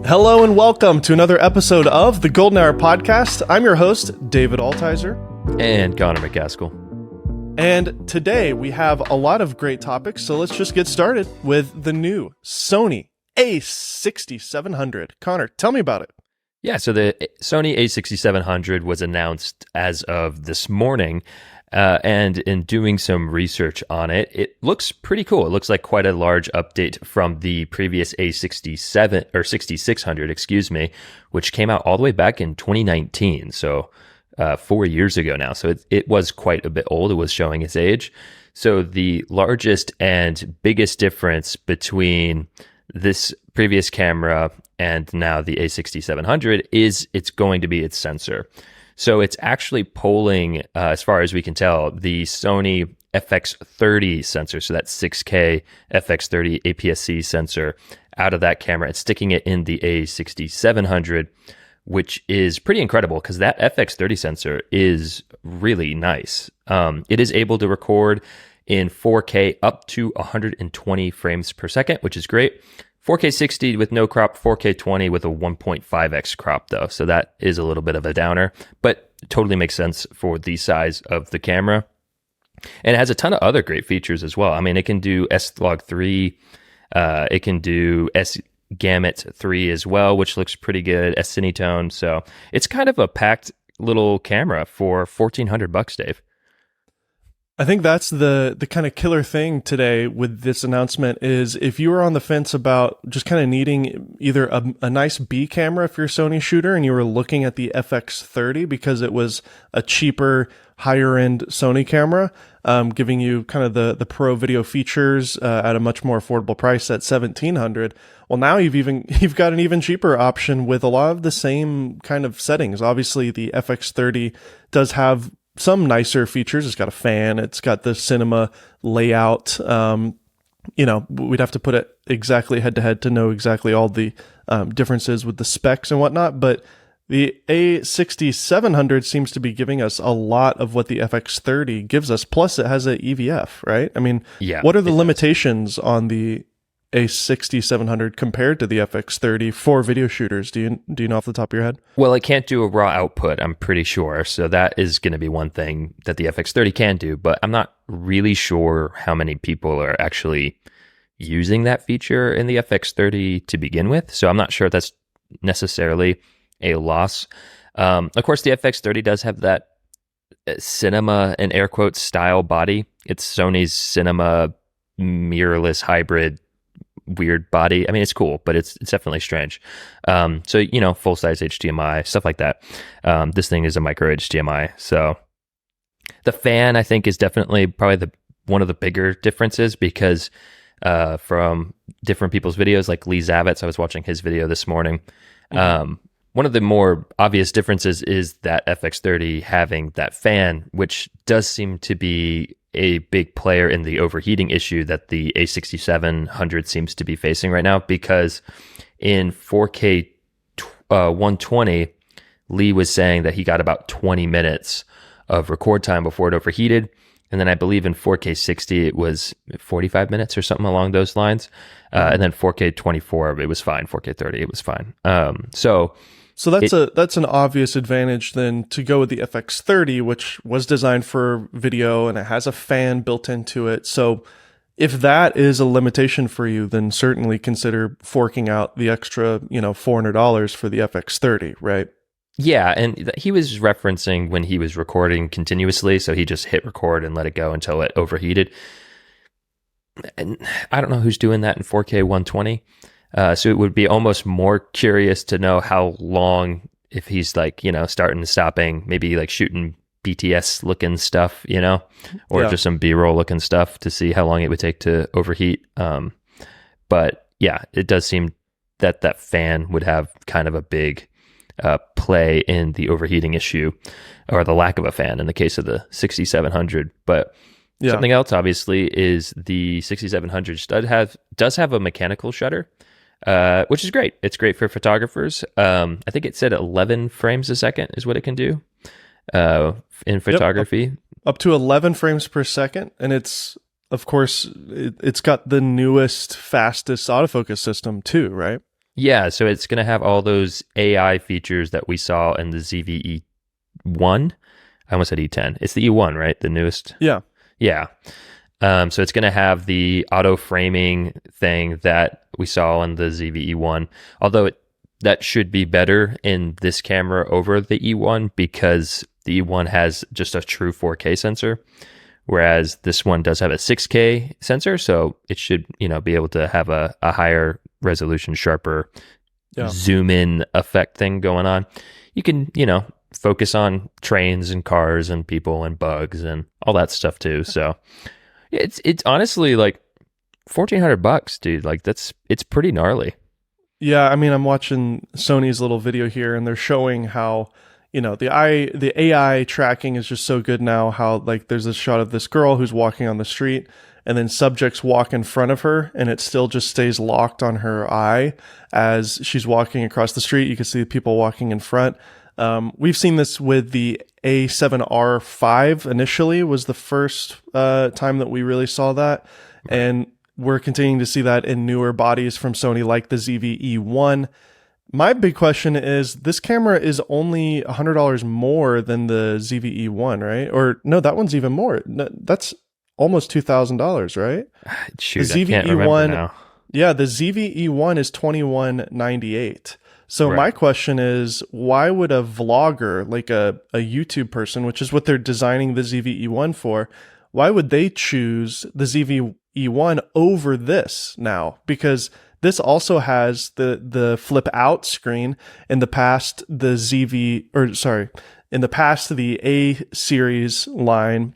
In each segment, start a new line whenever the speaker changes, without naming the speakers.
Hello and welcome to another episode of the Golden Hour Podcast. I'm your host, David Altizer.
And Connor McCaskill.
And today we have a lot of great topics, so let's just get started with the new Sony a6700. Connor, tell me about it.
Yeah, so the Sony a6700 was announced as of this morning, and in doing some research on it, it looks pretty cool. It looks like quite a large update from the previous A67 or 6600, excuse me, which came out all the way back in 2019. So 4 years ago now. So it was quite a bit old. It was showing its age. So the largest and biggest difference between this previous camera and now the a6700 is it's going to be its sensor. So it's actually pulling, as far as we can tell, the Sony FX30 sensor, so that 6K FX30 APS-C sensor, out of that camera and sticking it in the a6700, which is pretty incredible because that FX30 sensor is really nice. It is able to record in 4K up to 120 frames per second, which is great. 4K 60 with no crop, 4K 20 with a 1.5x crop though. So that is a little bit of a downer, but totally makes sense for the size of the camera. And it has a ton of other great features as well. I mean, it can do S-Log 3, it can do S-Gamut 3 as well, which looks pretty good, S-Cinetone. So it's kind of a packed little camera for $1,400, Dave.
I think that's the kind of killer thing today with this announcement is if you were on the fence about just kind of needing either a nice B camera if you're a Sony shooter and you were looking at the FX30 because it was a cheaper, higher end Sony camera, giving you kind of the pro video features at a much more affordable price at $1,700. Well, now you've got an even cheaper option with a lot of the same kind of settings. Obviously, the FX30 does have some nicer features. It's got a fan. It's got the cinema layout. We'd have to put it exactly head to head to know exactly all the differences with the specs and whatnot. But the A6700 seems to be giving us a lot of what the FX30 gives us. Plus, it has an EVF, right? I mean,
yeah,
what are the limitations on the A6700 compared to the FX30 for video shooters? Do you know off the top of your head?
Well, it can't do a raw output, I'm pretty sure. So that is going to be one thing that the FX30 can do, but I'm not really sure how many people are actually using that feature in the FX30 to begin with. So I'm not sure if that's necessarily a loss. Of course, the FX30 does have that cinema, in air quotes, style body. It's Sony's cinema mirrorless hybrid weird body. I mean, it's cool, but it's definitely strange. So, full size HDMI, stuff like that. This thing is a micro HDMI. So the fan, I think, is definitely probably one of the bigger differences because from different people's videos, like Lee Zavitz, I was watching his video this morning. One of the more obvious differences is that FX30 having that fan, which does seem to be a big player in the overheating issue that the a6700 seems to be facing right now, because in 4K 120, Lee was saying that he got about 20 minutes of record time before it overheated. And then I believe in 4K 60, it was 45 minutes or something along those lines. And then 4K 24, it was fine. 4K 30, it was fine. So that's an obvious advantage then to go with the FX30, which was designed for video and it has a fan built into it. So if that is a limitation for you, then certainly consider forking out the extra, $400 for the FX30, right? Yeah, and he was referencing when he was recording continuously, so he just hit record and let it go until it overheated. And I don't know who's doing that in 4K 120. So it would be almost more curious to know how long, if he's starting and stopping, maybe like shooting BTS looking stuff, or just some B-roll looking stuff to see how long it would take to overheat. But yeah, it does seem that fan would have kind of a big play in the overheating issue, or the lack of a fan in the case of the 6700. But something else obviously is the 6700 does have a mechanical shutter. Which is great. It's great for photographers. I think it said 11 frames a second is what it can do in photography.
Yep, up to 11 frames per second. And it's, of course, it's got the newest, fastest autofocus system too, right?
Yeah, so it's going to have all those AI features that we saw in the ZVE1. I almost said E10. It's the E1, right? The newest.
Yeah.
Yeah. So it's going to have the auto framing thing that we saw in the ZVE1, although that should be better in this camera over the E1 because the E1 has just a true 4K sensor, whereas this one does have a 6K sensor, so it should, be able to have a higher resolution, sharper zoom in effect thing going on. You can, focus on trains and cars and people and bugs and all that stuff too. So it's honestly like $1,400, dude. Like it's pretty gnarly.
Yeah, I mean, I'm watching Sony's little video here, and they're showing how the AI tracking is just so good now. How like there's this shot of this girl who's walking on the street, and then subjects walk in front of her, and it still just stays locked on her eye as she's walking across the street. You can see the people walking in front. We've seen this with the A7R5 initially was the first time that we really saw that. Right. And we're continuing to see that in newer bodies from Sony like the ZV-E1. My big question is, this camera is only $100 more than the ZV-E1, right? Or no, that one's even more. No, that's almost $2,000, right?
Shoot, I can't remember now.
Yeah, the ZV-E1 is $2,198. So
Right.
My question is, why would a vlogger, like a YouTube person, which is what they're designing the ZV-E1 for, why would they choose the ZV-E1 over this now? Because this also has the flip out screen. In the past, the A series line,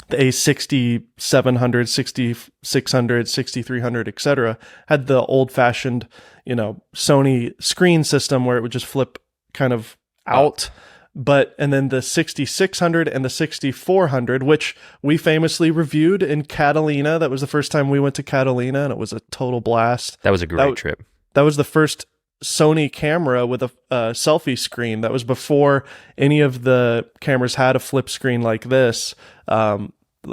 the a6700, 6600, 6300, etc., had the old-fashioned, Sony screen system where it would just flip kind of out. And then the 6600 and the 6400, which we famously reviewed in Catalina. That was the first time we went to Catalina, and it was a total blast.
That was a great trip.
That was the first Sony camera with a selfie screen. That was before any of the cameras had a flip screen like this, a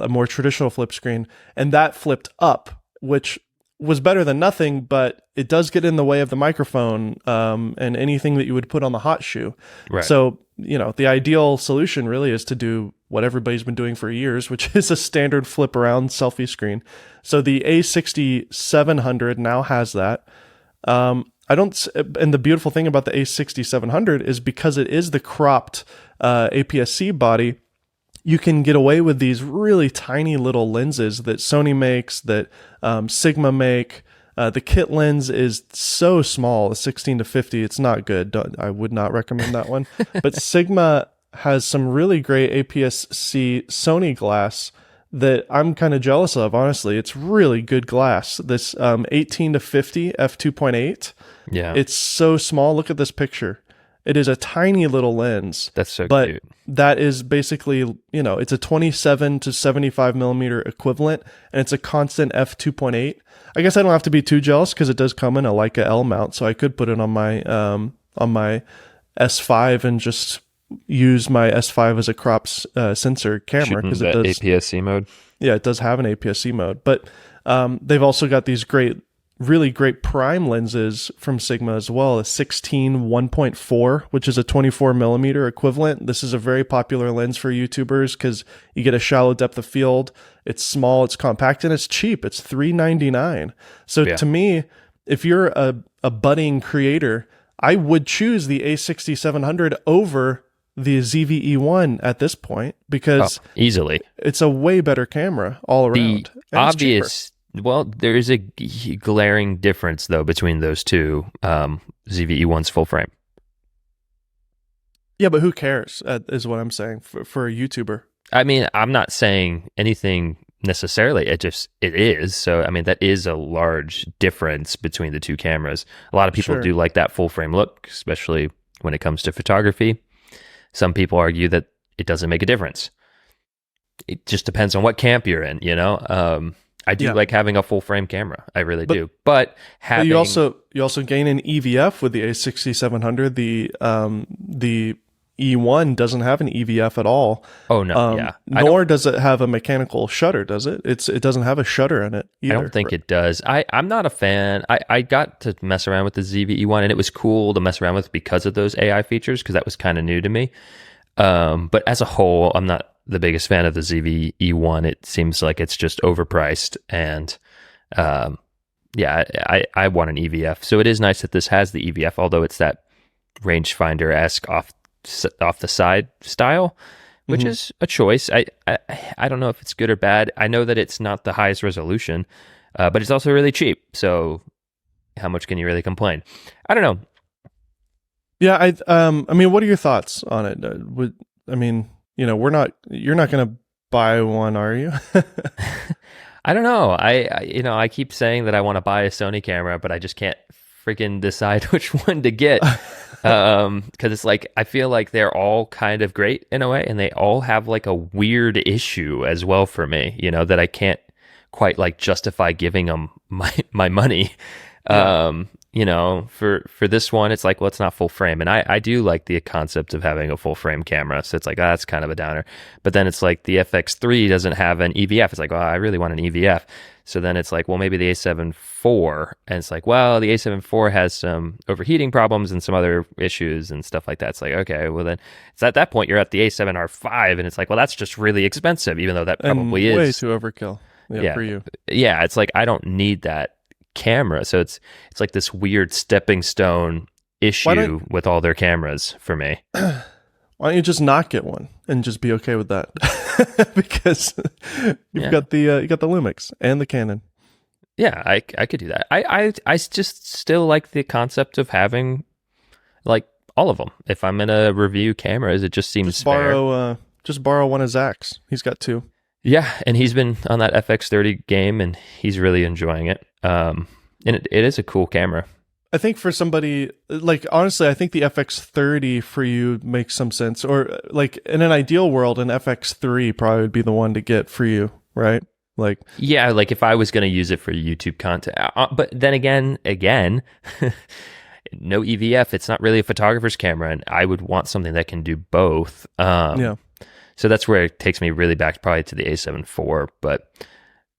more traditional flip screen. And that flipped up, which was better than nothing, but it does get in the way of the microphone and anything that you would put on the hot shoe.
Right.
So, the ideal solution really is to do what everybody's been doing for years, which is a standard flip around selfie screen. So the a6700 now has that. And the beautiful thing about the a6700 is because it is the cropped APS-C body, you can get away with these really tiny little lenses that Sony makes, that Sigma make. The kit lens is so small, the 16-50. It's not good. I would not recommend that one. But Sigma has some really great APS-C Sony glass that I'm kind of jealous of, honestly. It's really good glass. This 18-50 f2.8.
Yeah.
It's so small. Look at this picture. It is a tiny little lens.
That's so
but
cute.
That is basically, it's a 27 to 75 millimeter equivalent, and it's a constant f2.8. I guess I don't have to be too jealous because it does come in a Leica L mount, so I could put it on my S5 and just use my S5 as a crop sensor camera because it does
APS-C mode.
Yeah, it does have an APS-C mode, but they've also got these really great prime lenses from Sigma as well, a 16 1.4, which is a 24 millimeter equivalent. This is a very popular lens for YouTubers because you get a shallow depth of field. It's small, it's compact, and it's cheap. It's $399. So to me, if you're a budding creator, I would choose the a6700 over the ZV-E1 at this point because
easily
it's a way better camera all around.
The obvious. Well, there is a glaring difference, though, between those two. ZV-E1's full frame.
Yeah, but who cares, is what I'm saying, for a YouTuber.
I mean, I'm not saying anything necessarily. It is. So, I mean, that is a large difference between the two cameras. A lot of people do like that full frame look, especially when it comes to photography. Some people argue that it doesn't make a difference. It just depends on what camp you're in, I do like having a full frame camera. I really do. But having
you also gain an EVF with the a6700. The E1 doesn't have an EVF at all.
Oh no, yeah.
Nor does it have a mechanical shutter, does it? It doesn't have a shutter in it either.
I don't think it does. I'm not a fan. I got to mess around with the ZV-E1, and it was cool to mess around with because of those AI features, because that was kind of new to me. But as a whole, I'm not the biggest fan of the ZV-E1. It seems like it's just overpriced, and yeah, I want an EVF. So it is nice that this has the EVF, although it's that rangefinder-esque off the side style, which is a choice. I don't know if it's good or bad. I know that it's not the highest resolution, but it's also really cheap. So how much can you really complain? I don't know.
Yeah, I mean, what are your thoughts on it? I mean, you know, you're not going to buy one, are you?
I don't know. I keep saying that I want to buy a Sony camera, but I just can't freaking decide which one to get. Because it's like, I feel like they're all kind of great in a way, and they all have like a weird issue as well for me, you know, that I can't quite like justify giving them my money. Yeah. You know, for this one, it's like, well, it's not full frame. And I do like the concept of having a full frame camera. So it's like, that's kind of a downer. But then it's like the FX3 doesn't have an EVF. It's like, well, I really want an EVF. So then it's like, well, maybe the A7 IV. And it's like, well, the A7 IV has some overheating problems and some other issues and stuff like that. It's like, okay, well then it's at that point you're at the A7R5, and it's like, well, that's just really expensive, even though that probably is
way too overkill. Yeah, for you.
Yeah, it's like, I don't need that camera. So it's like this weird stepping stone issue with all their cameras for me.
Why don't you just not get one and just be okay with that? Because you got the Lumix and the Canon.
Yeah, I could do that. I just still like the concept of having like all of them. If I'm gonna review cameras, it just seems fair.
Just borrow one of Zach's. He's got two.
Yeah, and he's been on that FX30 game, and he's really enjoying it. And it is a cool camera.
I think for somebody, like, honestly, I think the FX30 for you makes some sense. Or, like, in an ideal world, an FX3 probably would be the one to get for you, right? Like,
yeah, like if I was going to use it for YouTube content. But then again, no EVF. It's not really a photographer's camera, and I would want something that can do both. Yeah. So that's where it takes me really back probably to the A7 IV, but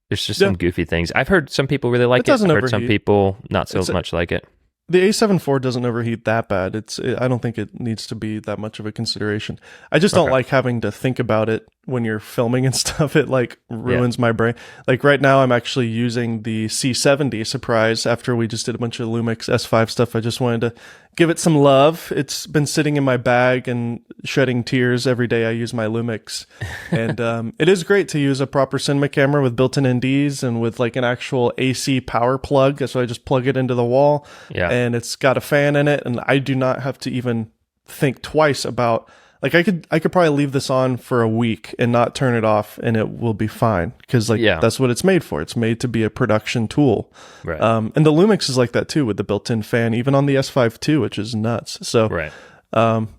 there's just some goofy things. I've heard some people really like it. I've heard some people not so much like it.
The A7 IV doesn't overheat that bad. I don't think it needs to be that much of a consideration. I just don't like having to think about it when you're filming and stuff. It like ruins my brain. Like right now I'm actually using the C70 surprise after we just did a bunch of Lumix S5 stuff. I just wanted to give it some love. It's been sitting in my bag and shedding tears every day I use my Lumix. And it is great to use a proper cinema camera with built-in NDs and with like an actual AC power plug. So I just plug it into the wall. Yeah. And it's got a fan in it, and I do not have to even think twice about, like, I could probably leave this on for a week and not turn it off, and it will be fine, because that's what it's made for. It's made to be a production tool. Right. And the Lumix is like that too, with the built-in fan, even on the S5 II, which is nuts. So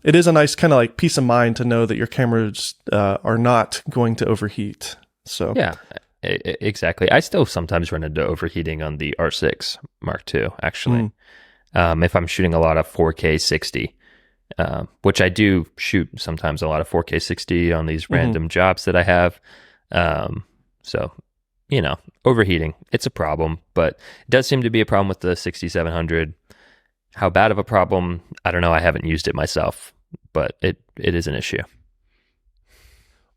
it is a nice kind of like peace of mind to know that your cameras are not going to overheat. So
yeah. Exactly. I still sometimes run into overheating on the R6 Mark II, actually. If I'm shooting a lot of 4K 60, which I do shoot sometimes a lot of 4K 60 on these random jobs that I have. So, you know, overheating, it's a problem, but it does seem to be a problem with the 6700. How bad of a problem? I don't know. I haven't used it myself, but it is an issue.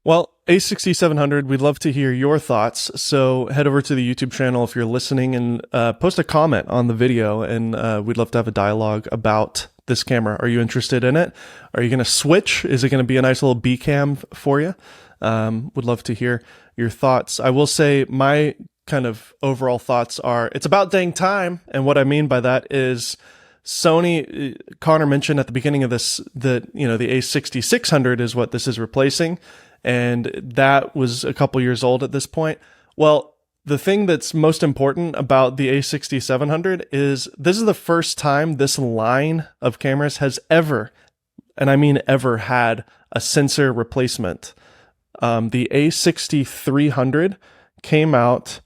Well, a6700, we'd love to hear your thoughts. So head over to the YouTube channel if you're listening and post a comment on the video, and we'd love to have a dialogue about this camera. Are you interested in it? Are you going to switch? Is it going to be a nice little B cam for you? Would love to hear your thoughts. I will say my kind of overall thoughts are, it's about dang time. And what I mean by that is Sony, Connor mentioned at the beginning of this that, you know, the a6600 is what this is replacing. And that was a couple years old at this point. Well, the thing that's most important about the a6700 is this is the first time this line of cameras has ever, and I mean ever, had a sensor replacement. The a6300 came out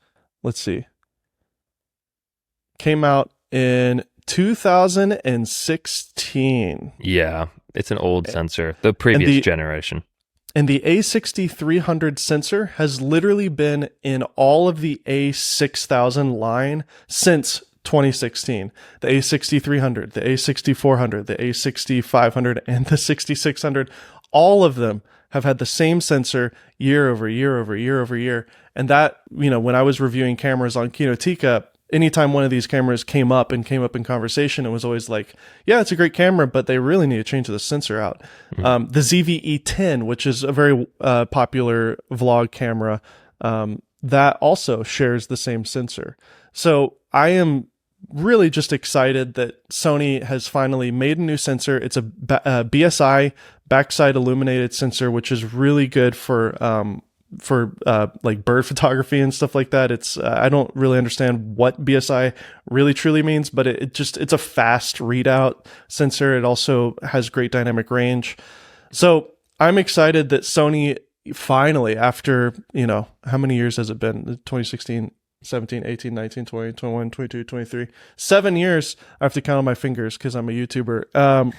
in 2016.
Yeah, it's an old sensor, the previous generation.
And the a6300 sensor has literally been in all of the a6000 line since 2016. The a6300, the a6400, the a6500, and the 6600, all of them have had the same sensor year over year over year over year. And that, when I was reviewing cameras on Kinotika, anytime one of these cameras came up in conversation, it was always like, yeah, it's a great camera, but they really need to change the sensor out. The ZVE10, which is a very popular vlog camera, that also shares the same sensor. So I am really just excited that Sony has finally made a new sensor. It's a BSI backside illuminated sensor, which is really good for like bird photography and stuff like that. It's I don't really understand what BSI really truly means, but it's a fast readout sensor. It also has great dynamic range. So I'm excited that Sony finally, after, how many years has it been? 2016, 17, 18, 19, 20, 21, 22, 23, 7 years. I have to count on my fingers because I'm a YouTuber.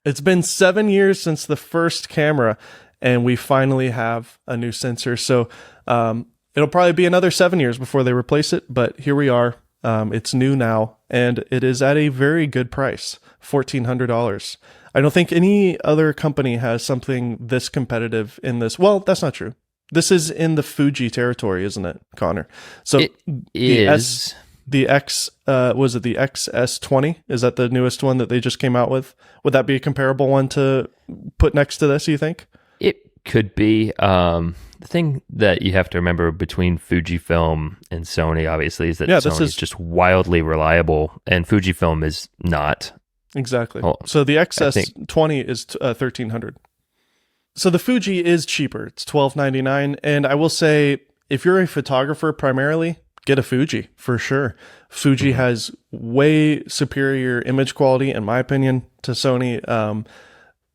It's been 7 years since the first camera, and we finally have a new sensor. So it'll probably be another 7 years before they replace it, but here we are. It's new now, and it is at a very good price, $1,400. I don't think any other company has something this competitive in this. Well, that's not true. This is in the Fuji territory, isn't it, Connor? So
it is.
The XS20? Is that the newest one that they just came out with? Would that be a comparable one to put next to this, you think?
It could be. The thing that you have to remember between Fujifilm and Sony, obviously, is that Sony is just wildly reliable, and Fujifilm is not.
Exactly. So the XS20 is $1,300. So the Fuji is cheaper. It's $1,299. And I will say, if you're a photographer primarily, get a Fuji for sure. Fuji has way superior image quality, in my opinion, to Sony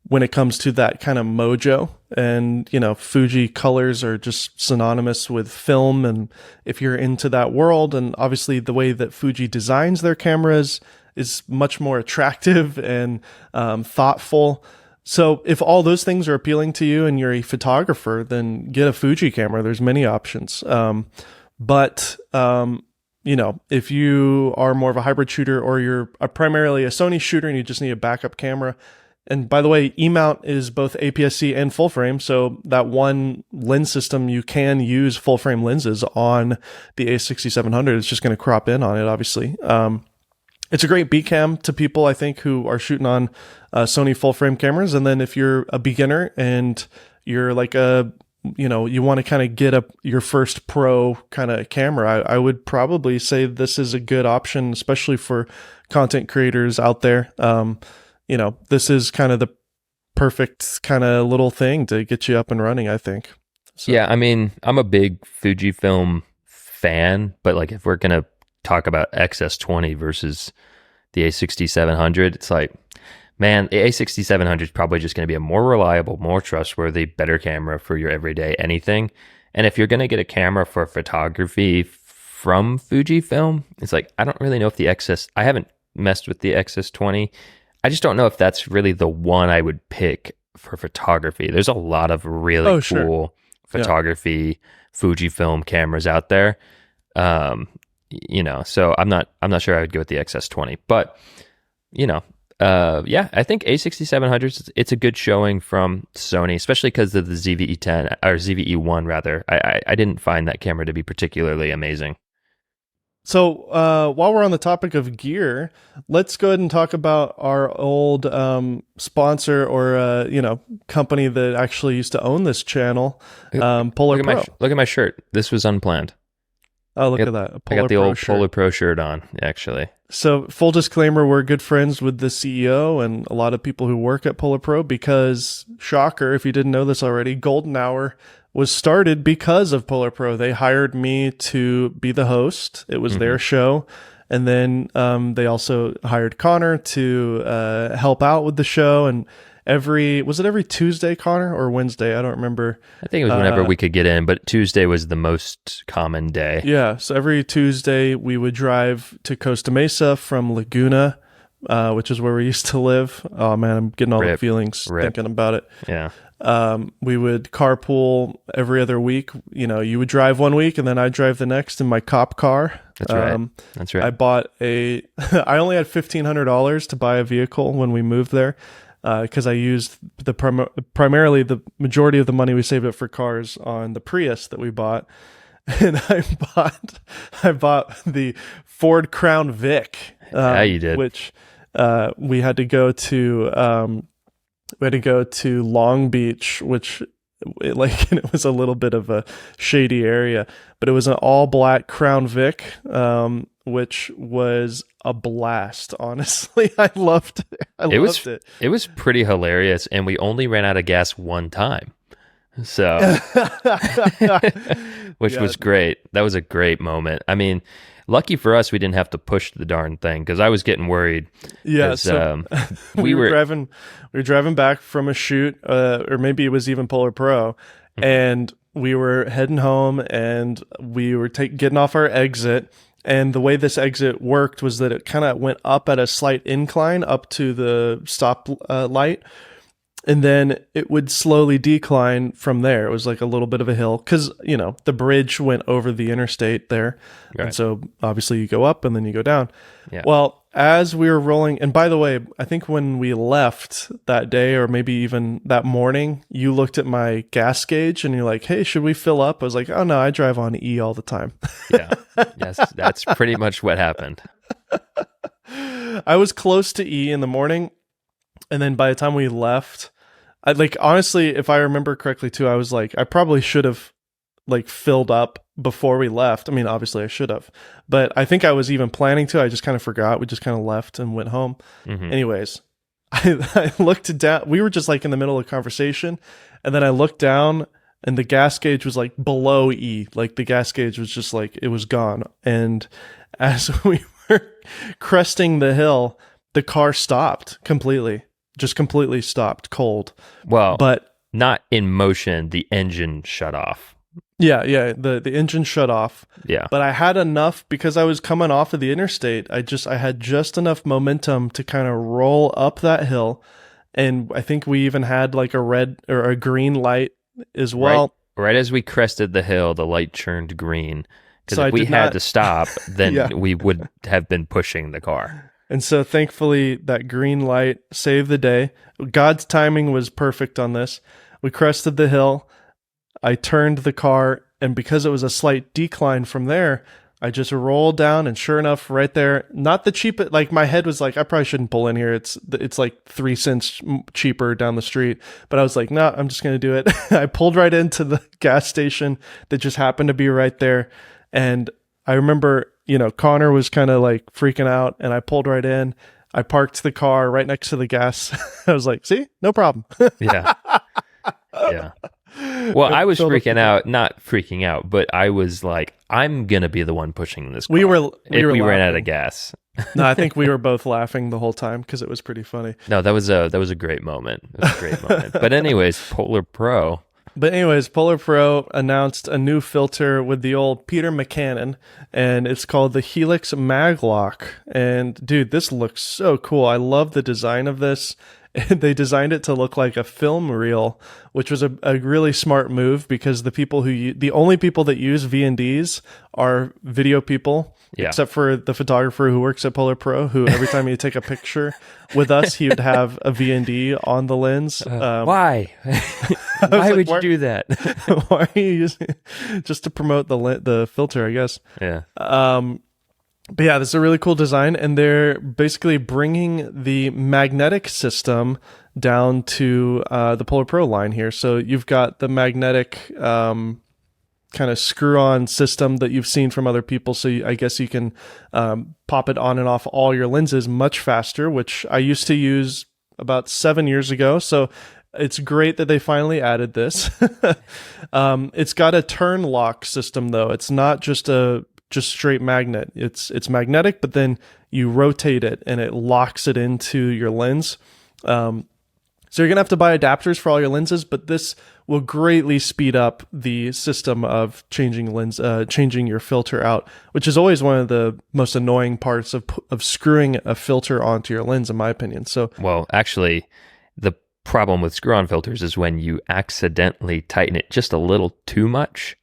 when it comes to that kind of mojo. And, Fuji colors are just synonymous with film. And if you're into that world, and obviously the way that Fuji designs their cameras is much more attractive and thoughtful. So if all those things are appealing to you and you're a photographer, then get a Fuji camera. There's many options. But if you are more of a hybrid shooter, or you're primarily a Sony shooter and you just need a backup camera, and by the way, E-mount is both APS-C and full frame. So that one lens system, you can use full frame lenses on the a6700. It's just going to crop in on it, obviously. It's a great B cam to people, I think, who are shooting on Sony full frame cameras. And then if you're a beginner and you're like you want to kind of get your first pro kind of camera, I would probably say this is a good option, especially for content creators out there. This is kind of the perfect kind of little thing to get you up and running, I think. So.
Yeah, I mean, I'm a big Fujifilm fan, but like if we're going to talk about XS20 versus the a6700, it's like, man, the a6700 is probably just going to be a more reliable, more trustworthy, better camera for your everyday anything. And if you're going to get a camera for photography from Fujifilm, it's like, I don't really know if I haven't messed with the XS20. I just don't know if that's really the one I would pick for photography. There's a lot of really cool photography Fujifilm cameras out there. So I'm not sure I would go with the XS20, but I think a6700, it's a good showing from Sony, especially because of the ZVE10 or ZVE1 rather. I didn't find that camera to be particularly amazing.
So while we're on the topic of gear, let's go ahead and talk about our old sponsor, or company that actually used to own this channel, Polar Pro.
Look at my shirt. This was unplanned.
Oh, look at that.
I got the old Polar Pro shirt on, actually.
So full disclaimer, we're good friends with the CEO and a lot of people who work at Polar Pro because, shocker, if you didn't know this already, Golden Hour was started because of Polar Pro. They hired me to be the host. It was their show. And then they also hired Connor to help out with the show. And was it every Tuesday, Connor, or Wednesday? I don't remember.
I think it was whenever we could get in, but Tuesday was the most common day.
Yeah, so every Tuesday we would drive to Costa Mesa from Laguna, which is where we used to live. Oh man, I'm getting all the feelings thinking about it.
Yeah.
We would carpool every other week. You know, you would drive one week and then I'd drive the next in my cop car.
That's right. That's right.
I bought I only had $1,500 to buy a vehicle when we moved there, because I used primarily the majority of the money we saved up for cars on the Prius that we bought. And I bought the Ford Crown Vic.
Yeah, you did.
Which we had to go to Long Beach, which it was a little bit of a shady area, but it was an all black Crown Vic, which was a blast. Honestly, I loved it. Loved it.
It was pretty hilarious, and we only ran out of gas one time, so which was great. That was a great moment. I mean, lucky for us, we didn't have to push the darn thing, because I was getting worried.
Yeah, so we were driving back from a shoot, or maybe it was even Polar Pro, and we were heading home, and we were getting off our exit. And the way this exit worked was that it kind of went up at a slight incline up to the stop light. And then it would slowly decline from there. It was like a little bit of a hill because, you know, the bridge went over the interstate there. Right. And so obviously you go up and then you go down. Yeah. Well, as we were rolling, and by the way, I think when we left that day or maybe even that morning, you looked at my gas gauge and you're like, hey, should we fill up? I was like, oh no, I drive on E all the time.
Yeah. Yes, that's pretty much what happened.
I was close to E in the morning. And then by the time we left, honestly, if I remember correctly too, I was like, I probably should have filled up before we left. I mean, obviously I should have, but I think I was even planning to. I just kind of forgot. We just kind of left and went home. Mm-hmm. Anyways, I looked down. We were just in the middle of a conversation, and then I looked down, and the gas gauge was below E. The gas gauge was just it was gone. And as we were cresting the hill, the car stopped completely. Just completely stopped cold.
Well, but not in motion. The engine shut off.
Yeah. The engine shut off.
Yeah.
But I had enough because I was coming off of the interstate. I had just enough momentum to kind of roll up that hill. And I think we even had a red or a green light as well.
Right as we crested the hill, the light turned green. Because if we had to stop, then we would have been pushing the car.
And so thankfully that green light saved the day. God's timing was perfect on this. We crested the hill. I turned the car, and because it was a slight decline from there, I just rolled down, and sure enough, right there, not the cheapest, my head was I probably shouldn't pull in here. It's 3 cents cheaper down the street. But I was like, no, I'm just going to do it. I pulled right into the gas station that just happened to be right there. And I remember, Connor was kind of freaking out, and I pulled right in. I parked the car right next to the gas. I was like, see, no problem.
Yeah. Yeah. Well, I was freaking out, not freaking out, but I was like, I'm going to be the one pushing this car.
We
we ran out of gas.
No, I think we were both laughing the whole time because it was pretty funny.
No, that was a great moment. It was a great moment. But anyways, Polar Pro announced a new filter with the old Peter McCannon, and it's called the Helix Maglock. And dude, this looks so cool. I love the design of this. They designed it to look like a film reel, which was a really smart move because the only people that use V&Ds are video people, except for the photographer who works at Polar Pro, who every time you take a picture with us, he would have a V&D on the lens. Why? Why would you do that?
Why are you using it? Just to promote the filter, I guess.
Yeah.
But yeah, this is a really cool design, and they're basically bringing the magnetic system down to the Polar Pro line here. So you've got the magnetic kind of screw-on system that you've seen from other people. So I guess you can pop it on and off all your lenses much faster, which I used to use about 7 years ago. So it's great that they finally added this. It's got a turn lock system, though. It's not just straight magnet. It's magnetic, but then you rotate it and it locks it into your lens. So So you're going to have to buy adapters for all your lenses, but this will greatly speed up the system of changing your filter out, which is always one of the most annoying parts of screwing a filter onto your lens, in my opinion. So,
well, actually, the problem with screw-on filters is when you accidentally tighten it just a little too much,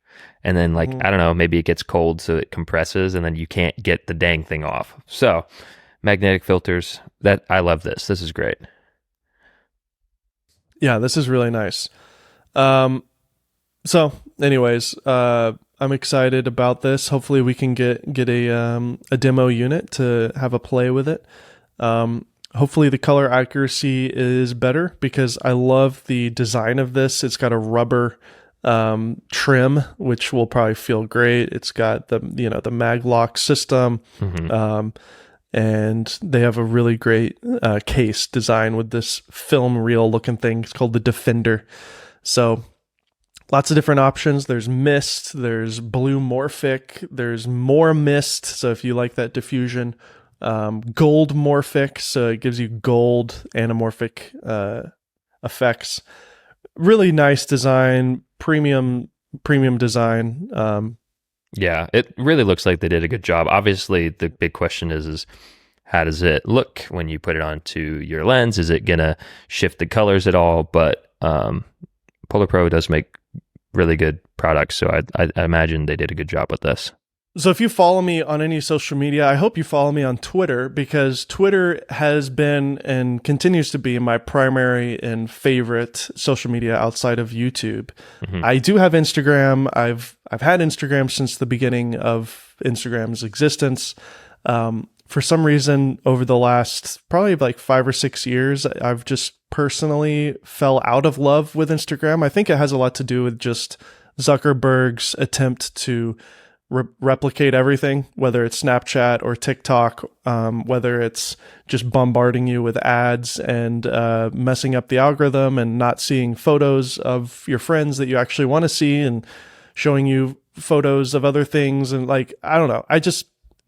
and then I don't know, maybe it gets cold, so it compresses, and then you can't get the dang thing off. So, magnetic filters, that I love this. This is great.
Yeah, this is really nice. So anyways, I'm excited about this. Hopefully we can get a demo unit to have a play with it. Hopefully the color accuracy is better because I love the design of this. It's got a rubber trim, which will probably feel great. It's got the mag lock system. And they have a really great case design with this film reel looking thing. It's called the Defender. So lots of different options. There's mist, there's blue morphic, there's more mist. So if you like that diffusion, gold morphic. So it gives you gold anamorphic effects. Really nice design, premium design.
Yeah, it really looks like they did a good job. Obviously, the big question is how does it look when you put it onto your lens? Is it gonna shift the colors at all? But Polar Pro does make really good products, so I imagine they did a good job with this.
So if you follow me on any social media, I hope you follow me on Twitter, because Twitter has been and continues to be my primary and favorite social media outside of YouTube. I do have Instagram. I've had Instagram since the beginning of Instagram's existence. For some reason, over the last probably 5 or 6 years, I've just personally fell out of love with Instagram. I think it has a lot to do with just Zuckerberg's attempt to replicate everything, whether it's Snapchat or TikTok, whether it's just bombarding you with ads and messing up the algorithm and not seeing photos of your friends that you actually want to see and showing you photos of other things. And I don't know.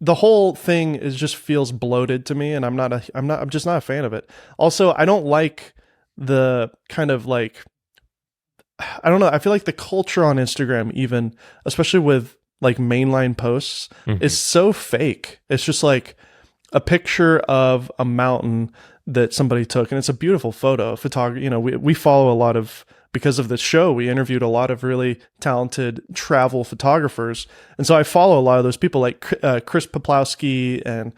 The whole thing just feels bloated to me, and I'm just not a fan of it. Also, I don't like the kind of I don't know. I feel like the culture on Instagram, even, especially with mainline posts, is so fake. It's just a picture of a mountain that somebody took, and it's a beautiful photo. Photography, we follow a lot of, because of this show, we interviewed a lot of really talented travel photographers, and so I follow a lot of those people, like Chris Poplawski and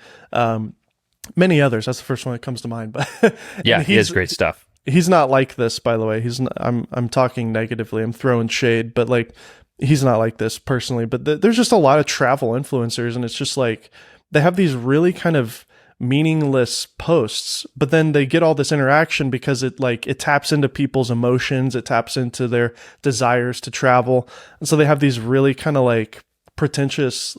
many others. That's the first one that comes to mind. But
yeah, he has great stuff.
He's not like this, by the way. He's not, I'm talking negatively. I'm throwing shade, but he's not like this personally. But there's just a lot of travel influencers, and it's just they have these really kind of meaningless posts, but then they get all this interaction because it taps into people's emotions, it taps into their desires to travel, and so they have these really kind of pretentious,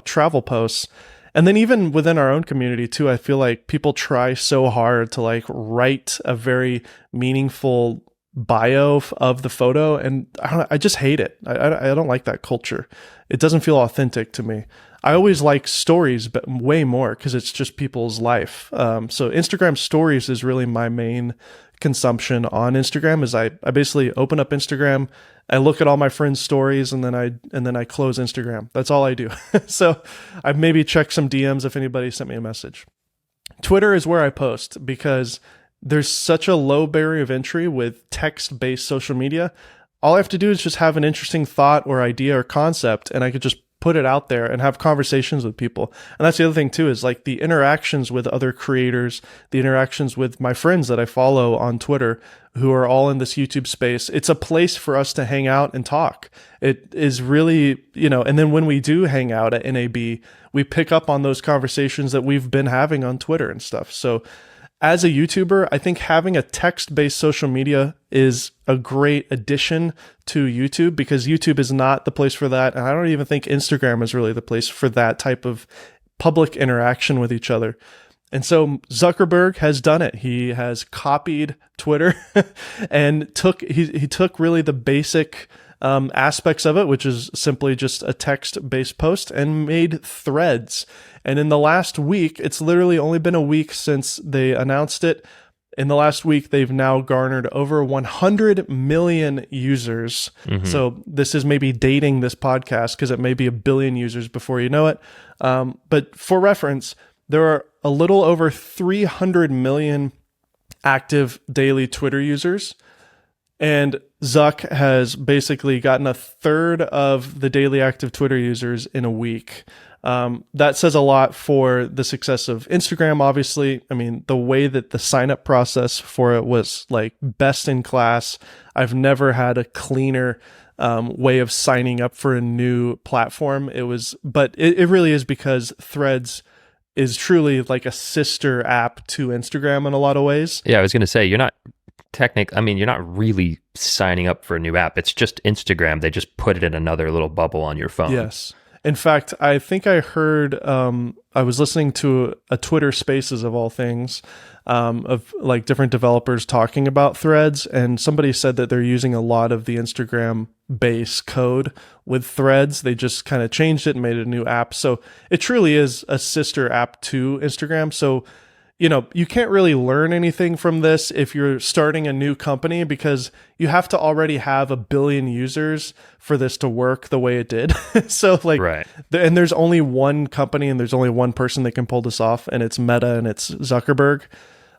travel posts. And then even within our own community too, I feel like people try so hard to write a very meaningful bio of the photo, and I just hate it. I don't like that culture. It doesn't feel authentic to me. I always like stories, but way more, because it's just people's life. So Instagram stories is really my main consumption on Instagram. Is I basically open up Instagram, I look at all my friends' stories, and then I close Instagram. That's all I do. So I maybe check some DMs if anybody sent me a message. Twitter is where I post, because there's such a low barrier of entry with text-based social media. All I have to do is just have an interesting thought or idea or concept, and I could just put it out there and have conversations with people. And that's the other thing too, is the interactions with other creators, the interactions with my friends that I follow on Twitter, who are all in this YouTube space. It's a place for us to hang out and talk. It is really, and then when we do hang out at NAB, we pick up on those conversations that we've been having on Twitter and stuff. So as a YouTuber, I think having a text-based social media is a great addition to YouTube, because YouTube is not the place for that. And I don't even think Instagram is really the place for that type of public interaction with each other. And so Zuckerberg has done it. He has copied Twitter and he took really the basic aspects of it, which is simply just a text-based post, and made threads. And in the last week, it's literally only been a week since they announced it, In the last week, they've now garnered over 100 million users. So this is maybe dating this podcast because it may be a billion users before you know it. But for reference, there are a little over 300 million active daily Twitter users. And Zuck has basically gotten a third of the daily active Twitter users in a week. That says a lot for the success of Instagram, obviously. I mean, the way that the sign-up process for it was like best in class. I've never had a cleaner way of signing up for a new platform. But it really is because Threads is truly like a sister app to Instagram in a lot of ways.
Yeah, I was going to say, you're not really signing up for a new app. It's just Instagram. They just put it in another little bubble on your phone.
Yes. In fact, I think I heard, I was listening to a Twitter Spaces of all things, of like different developers talking about Threads, and somebody said that they're using a lot of the Instagram base code with Threads. They just kind of changed it and made it a new app. So it truly is a sister app to Instagram. So, you know, you can't really learn anything from this if you're starting a new company, because you have to already have a billion users for this to work the way it did. So like,
right.
And there's only one company and there's only one person that can pull this off, and it's Meta and it's Zuckerberg.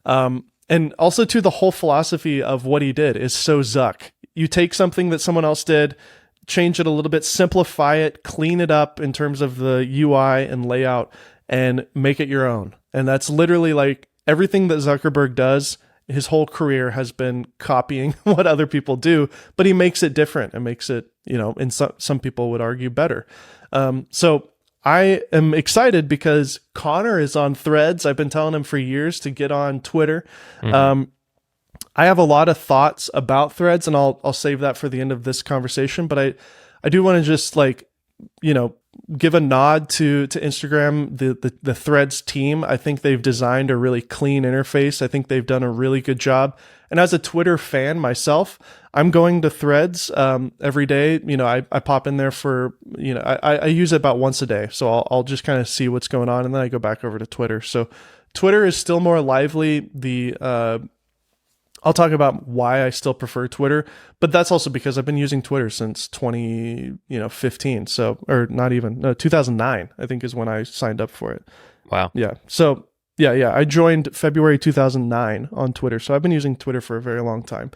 And also too, the whole philosophy of what he did is so Zuck. You take something that someone else did, change it a little bit, simplify it, clean it up in terms of the UI and layout, and make it your own. And that's literally like everything that Zuckerberg does. His whole career has been copying what other people do, but he makes it different and makes it, you know, and some people would argue better. So I am excited because Connor is on Threads. I've been telling him for years to get on Twitter. I have a lot of thoughts about Threads, and I'll save that for the end of this conversation. But I do want to just like, you know, give a nod to Instagram, the Threads team. I think they've designed a really clean interface. I think they've done a really good job. And as a Twitter fan myself, I'm going to Threads every day. You know, I pop in there for, you know, I use it about once a day. So I'll just kind of see what's going on, and then I go back over to Twitter. So Twitter is still more lively. I'll talk about why I still prefer Twitter, but that's also because I've been using Twitter since 2015. So, or not even, no, 2009, I think is when I signed up for it.
Wow.
Yeah. So yeah. I joined February 2009 on Twitter. So I've been using Twitter for a very long time.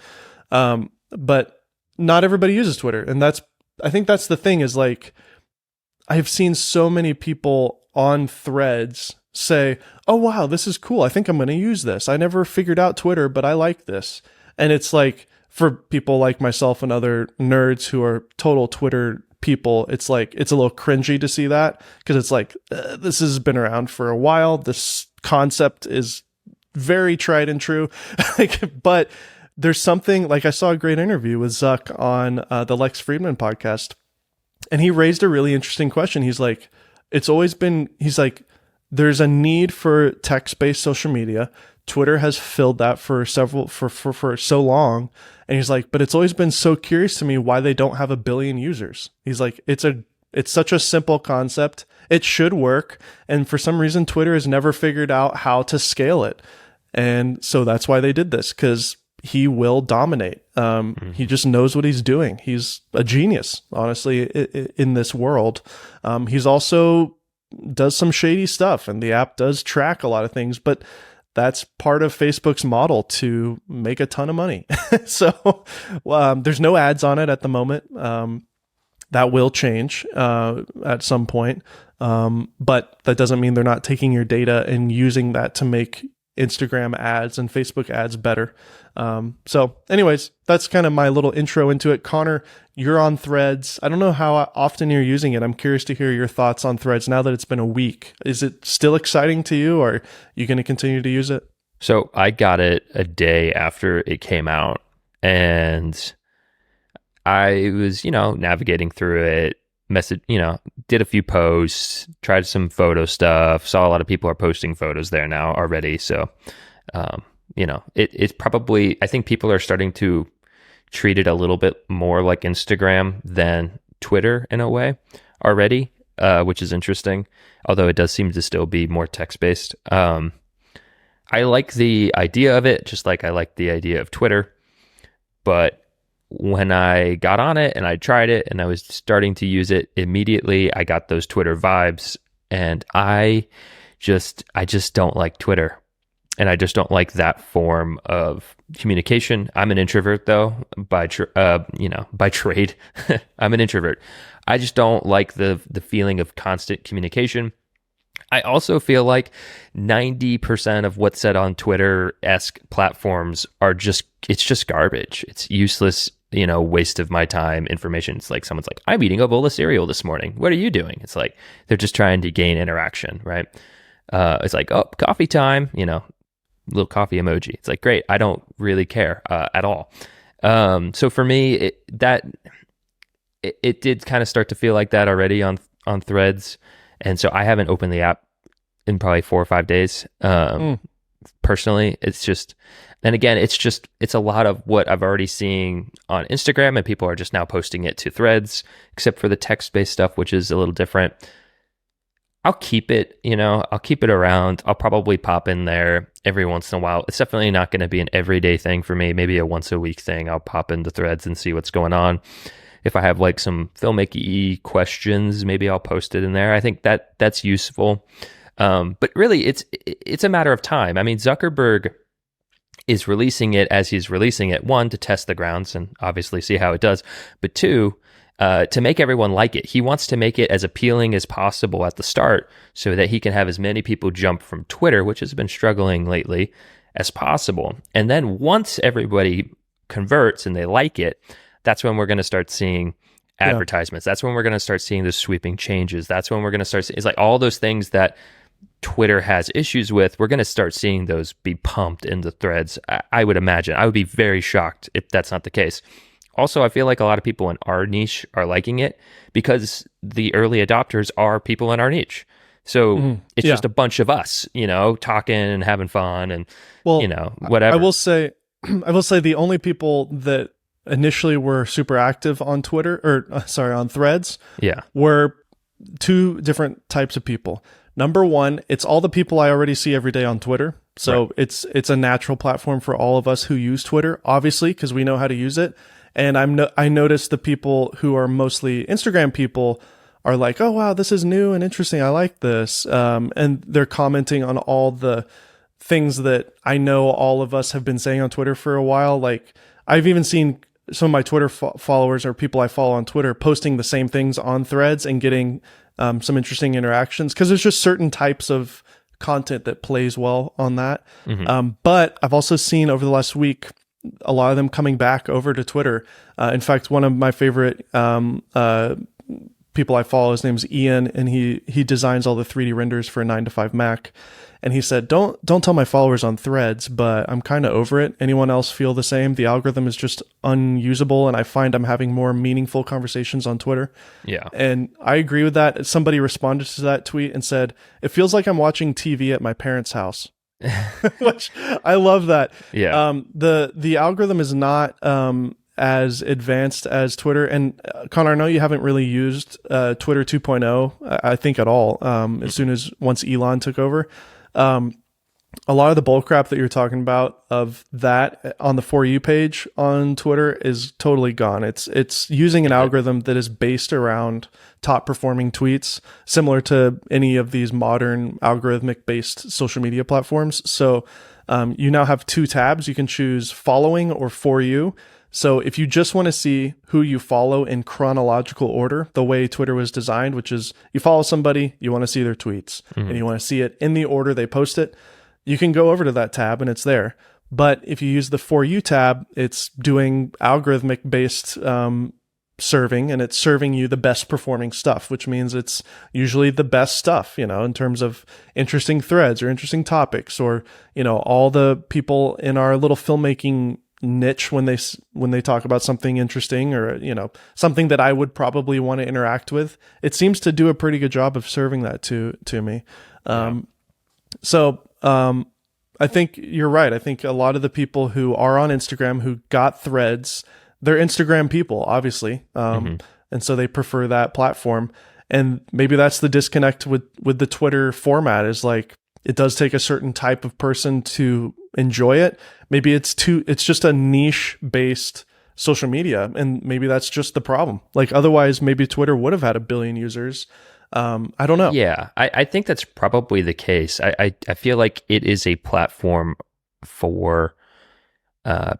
But not everybody uses Twitter. And I think that's the thing, is like, I've seen so many people on Threads say, oh, wow, this is cool. I think I'm going to use this. I never figured out Twitter, but I like this. And it's like, for people like myself and other nerds who are total Twitter people, it's like, it's a little cringy to see that, because it's like, this has been around for a while. This concept is very tried and true. But there's something, like, I saw a great interview with Zuck on the Lex Friedman podcast, and he raised a really interesting question. He's like, there's a need for text-based social media. Twitter has filled that for so long. And he's like, but it's always been so curious to me why they don't have a billion users. He's like, it's such a simple concept. It should work. And for some reason, Twitter has never figured out how to scale it. And so that's why they did this, because he will dominate. He just knows what he's doing. He's a genius, honestly, in this world. He's also does some shady stuff, and the app does track a lot of things, but that's part of Facebook's model to make a ton of money. So there's no ads on it at the moment. That will change at some point. But that doesn't mean they're not taking your data and using that to make Instagram ads and Facebook ads better. So anyways, that's kind of my little intro into it. Connor, you're on Threads. I don't know how often you're using it. I'm curious to hear your thoughts on Threads now that it's been a week. Is it still exciting to you, or are you going to continue to use it?
So I got it a day after it came out, and I was, navigating through it, did a few posts, tried some photo stuff, saw a lot of people are posting photos there now already. So, it's probably, I think people are starting to treat it a little bit more like Instagram than Twitter in a way already, which is interesting, although it does seem to still be more text-based. I like the idea of it, just like I like the idea of Twitter. But when I got on it and I tried it and I was starting to use it immediately, I got those Twitter vibes, and I just don't like Twitter. And I just don't like that form of communication. I'm an introvert, though, by trade. I'm an introvert. I just don't like the feeling of constant communication. I also feel like 90% of what's said on Twitter-esque platforms it's just garbage. It's useless, waste of my time information. It's like someone's like, I'm eating a bowl of cereal this morning. What are you doing? It's like they're just trying to gain interaction, right? It's like, oh, coffee time, little coffee emoji. It's like, great. I don't really care at all. So for me, it did kind of start to feel like that already on Threads. And so I haven't opened the app in probably 4 or 5 days. Personally, it's just, and again, it's a lot of what I've already seen on Instagram, and people are just now posting it to Threads, except for the text-based stuff, which is a little different. I'll keep it, I'll keep it around. I'll probably pop in there every once in a while. It's definitely not going to be an everyday thing for me. Maybe a once a week thing. I'll pop into Threads and see what's going on. If I have like some filmmaker questions, maybe I'll post it in there. I think that's useful. But really, it's a matter of time. I mean, Zuckerberg is releasing it as he's releasing it. One, to test the grounds and obviously see how it does. But two, to make everyone like it. He wants to make it as appealing as possible at the start so that he can have as many people jump from Twitter, which has been struggling lately, as possible. And then once everybody converts and they like it, that's when we're going to start seeing advertisements. That's when we're going to start seeing the sweeping changes. That's when we're going to start seeing, it's like all those things that Twitter has issues with, we're going to start seeing those be pumped into Threads. I would imagine. I would be very shocked if that's not the case. Also, I feel like a lot of people in our niche are liking it because the early adopters are people in our niche. So it's just a bunch of us, talking and having fun and, whatever.
I will say the only people that initially were super active on Twitter on Threads were two different types of people. Number one, it's all the people I already see every day on Twitter. So it's a natural platform for all of us who use Twitter, obviously, because we know how to use it. And I noticed the people who are mostly Instagram people are like, oh, wow, this is new and interesting. I like this. And they're commenting on all the things that I know all of us have been saying on Twitter for a while. Like I've even seen some of my Twitter followers or people I follow on Twitter posting the same things on Threads and getting some interesting interactions because there's just certain types of content that plays well on that. But I've also seen over the last week a lot of them coming back over to Twitter. In fact, one of my favorite people I follow, his name's Ian, and he designs all the 3D renders for a 9to5 Mac. And he said, don't tell my followers on Threads, but I'm kind of over it. Anyone else feel the same? The algorithm is just unusable, and I find I'm having more meaningful conversations on Twitter. Yeah. And I agree with that. Somebody responded to that tweet and said, it feels like I'm watching TV at my parents' house. Which I love that. Yeah. The algorithm is not as advanced as Twitter. And Connor, I know you haven't really used Twitter 2.0, I think at all. Once Elon took over. A lot of the bull crap that you're talking about of that on the For You page on Twitter is totally gone. It's using an algorithm that is based around top performing tweets, similar to any of these modern algorithmic based social media platforms. So you now have two tabs. You can choose following or For You. So if you just want to see who you follow in chronological order, the way Twitter was designed, which is you follow somebody, you want to see their tweets, and you want to see it in the order they post it, you can go over to that tab and it's there. But if you use the For You tab, it's doing algorithmic based serving, and it's serving you the best performing stuff, which means it's usually the best stuff, in terms of interesting threads or interesting topics, or, all the people in our little filmmaking niche when they talk about something interesting or something that I would probably want to interact with. It seems to do a pretty good job of serving that to me. I think you're right. I think a lot of the people who are on Instagram who got Threads, they're Instagram people, obviously, and so they prefer that platform. And maybe that's the disconnect with the Twitter format, is like it does take a certain type of person to enjoy it. Maybe it's just a niche based social media, and maybe that's just the problem. Like otherwise, maybe Twitter would have had 1 billion users. I don't know.
Yeah, I think that's probably the case. I feel like it is a platform for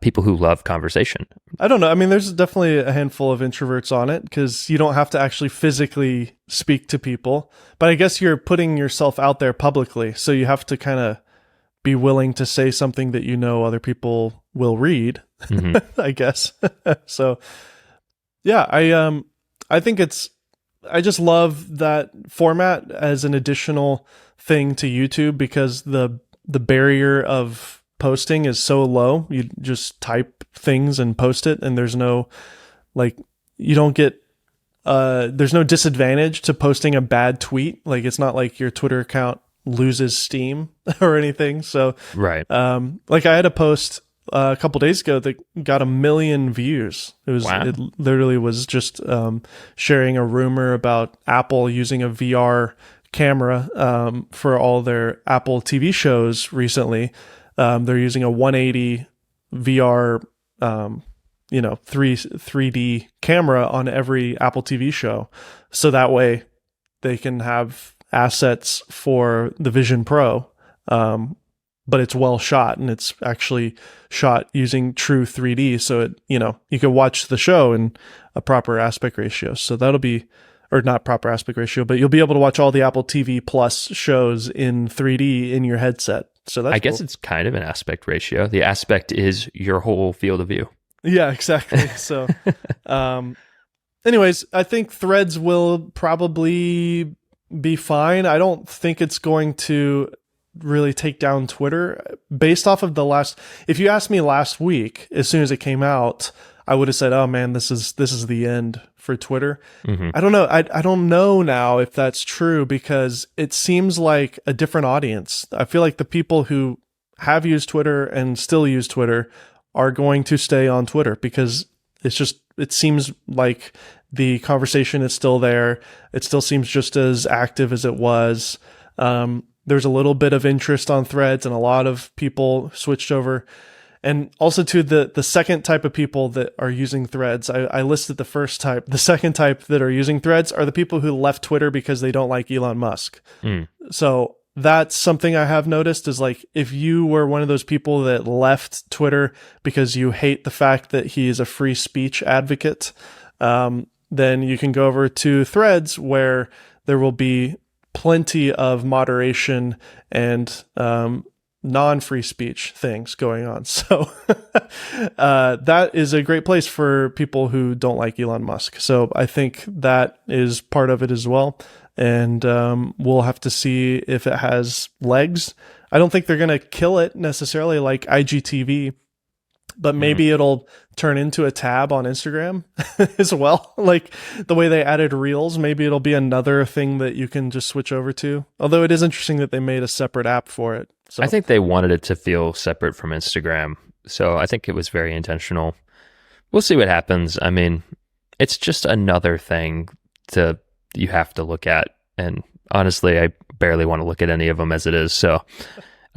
people who love conversation.
I don't know. I mean, there's definitely a handful of introverts on it because you don't have to actually physically speak to people. But I guess you're putting yourself out there publicly, so you have to kind of be willing to say something that you know other people will read. Mm-hmm. I guess. So, yeah, I think I just love that format as an additional thing to YouTube because the barrier of posting is so low. You just type things and post it, and there's no you don't get there's no disadvantage to posting a bad tweet. Like it's not like your Twitter account loses steam or anything. So
right.
Like I had a post a couple days ago that got 1 million views. It literally was just sharing a rumor about Apple using a VR camera for all their Apple TV shows recently. They're using a 180 VR 3D camera on every Apple TV show, so that way they can have assets for the Vision Pro, but it's well shot and it's actually shot using true 3D, so it you can watch the show in a proper aspect ratio. So that'll be, or not proper aspect ratio, but you'll be able to watch all the Apple TV Plus shows in 3D in your headset. So that's
guess it's kind of an aspect ratio. The aspect is your whole field of view.
Yeah, exactly. So, anyways, I think Threads will probably be fine. I don't think it's going to really take down Twitter based off of if you asked me last week, as soon as it came out, I would have said, oh man, this is the end for Twitter. Mm-hmm. I don't know. I don't know now if that's true because it seems like a different audience. I feel like the people who have used Twitter and still use Twitter are going to stay on Twitter because it seems like the conversation is still there. It still seems just as active as it was. There's a little bit of interest on Threads and a lot of people switched over. And also to the second type of people that are using Threads, I listed the first type. The second type that are using Threads are the people who left Twitter because they don't like Elon Musk. So that's something I have noticed is like, if you were one of those people that left Twitter because you hate the fact that he is a free speech advocate, then you can go over to Threads where there will be plenty of moderation and non-free speech things going on. So that is a great place for people who don't like Elon Musk. So I think that is part of it as well. And we'll have to see if it has legs. I don't think they're going to kill it necessarily like IGTV, but maybe it'll turn into a tab on Instagram as well. Like the way they added Reels, maybe it'll be another thing that you can just switch over to. Although it is interesting that they made a separate app for it. So
I think they wanted it to feel separate from Instagram. So I think it was very intentional. We'll see what happens. I mean, it's just another thing you have to look at. And honestly, I barely want to look at any of them as it is. So,